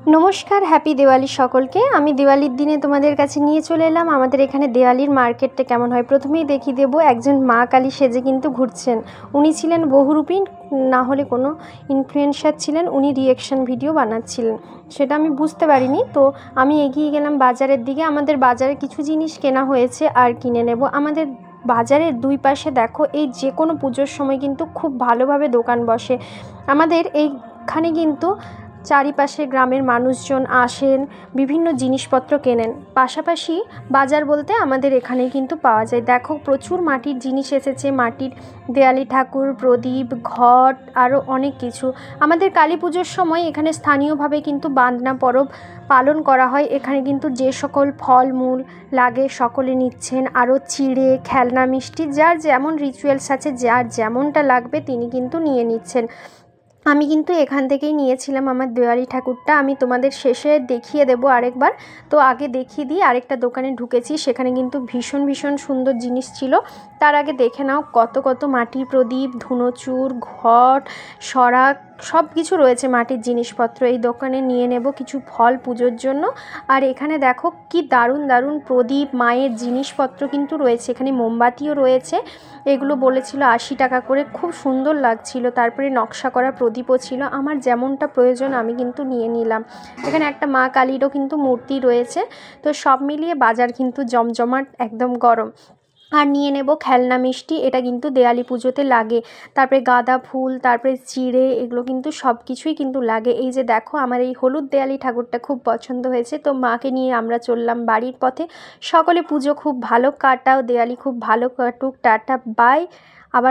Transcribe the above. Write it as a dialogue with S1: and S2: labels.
S1: नमस्कार हैप्पी दिवाली सकलके। आमी दिवालिर दिने तोमादेर काछे निये चले एलाम आमादेर एखाने दिवालिर मार्केटटा केमन हय। प्रथमेई देखिये देब एकजन मा काली सेजे किन्तु घुरछेन। उनी छिलेन बहुरूपी, ना होले कोनो इनफ्लुएंसार छिलेन। उनी रिएक्शन भिडियो बानाচ্ছিলেন, সেটা আমি বুঝতে পারিনি। তো আমি এগিয়ে গেলাম বাজারের দিকে। আমাদের বাজারে কিছু জিনিস কেনা হয়েছে আর কিনে নেব। আমাদের বাজারের দুই পাশে দেখো এই যে কোনো পুজোর সময় কিন্তু খুব ভালোভাবে দোকান বসে। আমাদের এইখানে কিন্তু চারিপাশে গ্রামের মানুষজন আসেন, বিভিন্ন জিনিসপত্র কেনেন। পাশাপাশি বাজার বলতে আমাদের এখানেই কিন্তু পাওয়া যায়। দেখো প্রচুর মাটির জিনিস এসেছে, মাটির দেয়ালি ঠাকুর, প্রদীপ, ঘট, আরও অনেক কিছু। আমাদের কালী পুজোর সময় এখানে স্থানীয়ভাবে কিন্তু বাঁধনা পরব পালন করা হয়। এখানে কিন্তু যে সকল ফলমূল লাগে সকলে নিচ্ছেন, আরও চিড়ে, খেলনা, মিষ্টি, যার যেমন রিচুয়ালস আছে, যার যেমনটা লাগবে তিনি কিন্তু নিয়ে নিচ্ছেন। আমি কিন্তু এখান থেকেই নিয়েছিলাম আমার দেওয়ালি ঠাকুরটা। আমি তোমাদের শেষে দেখিয়ে দেবো আরেকবার। তো আগে দেখিয়ে দিই, আরেকটা দোকানে ঢুকেছি, সেখানে কিন্তু ভীষণ ভীষণ সুন্দর জিনিস ছিল। তার আগে দেখে নাও কত কত মাটির প্রদীপ, ধুনোচুর, ঘট, সরাক, সব কিছু রয়েছে মাটির জিনিসপত্র। এই দোকানে নিয়ে নেব কিছু ফল পুজোর জন্য। আর এখানে দেখো কি দারুণ দারুণ প্রদীপ, মায়ের জিনিসপত্র কিন্তু রয়েছে। এখানে মোমবাতিও রয়েছে, এগুলো বলেছিল 80 টাকা করে, খুব সুন্দর লাগছিল। তারপরে নকশা করা প্রদীপও ছিল। আমার যেমনটা প্রয়োজন আমি কিন্তু নিয়ে নিলাম। এখানে একটা মা কালীরও কিন্তু মূর্তি রয়েছে। তো সব মিলিয়ে বাজার কিন্তু জমজমাট, একদম গরম। আর নিয়ে নেব খেলনা, মিষ্টি, এটা কিন্তু দেয়ালি পুজোতে লাগে। তারপরে গাঁদা ফুল, তারপরে চিড়ে, এগুলো কিন্তু সব কিছুই কিন্তু লাগে। এই যে দেখো আমার এই হলুদ দেয়ালি ঠাকুরটা খুব পছন্দ হয়েছে। তো মাকে নিয়ে আমরা চললাম বাড়ির পথে। সকলে পুজো খুব ভালো কাটাও, দেয়ালি খুব ভালো কাটুক। Tata, bye. আবার